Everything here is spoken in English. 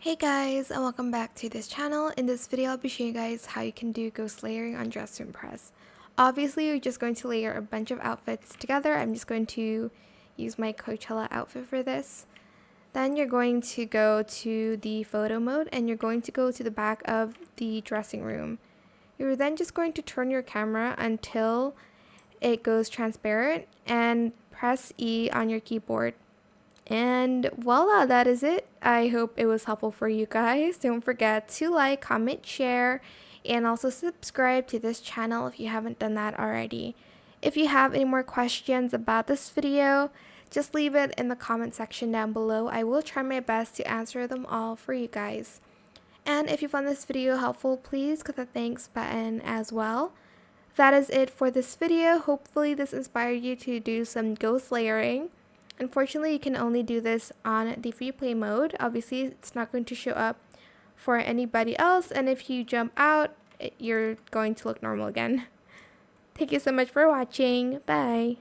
Hey guys, and welcome back to this channel. In this video, I'll be showing you guys how you can do ghost layering on Dress to Impress. Obviously, you're just going to layer a bunch of outfits together. I'm just going to use my Coachella outfit for this. Then you're going to go to the photo mode and you're going to go to the back of the dressing room. You're then just going to turn your camera until it goes transparent and press E on your keyboard. And voila, that is it. I hope it was helpful for you guys. Don't forget to like, comment, share, and also subscribe to this channel if you haven't done that already. If you have any more questions about this video, just leave it in the comment section down below. I will try my best to answer them all for you guys. And if you found this video helpful, please click the thanks button as well. That is it for this video. Hopefully this inspired you to do some ghost layering. Unfortunately, you can only do this on the Freeplay mode. Obviously, it's not going to show up for anybody else, and if you jump out, you're going to look normal again. Thank you so much for watching. Bye!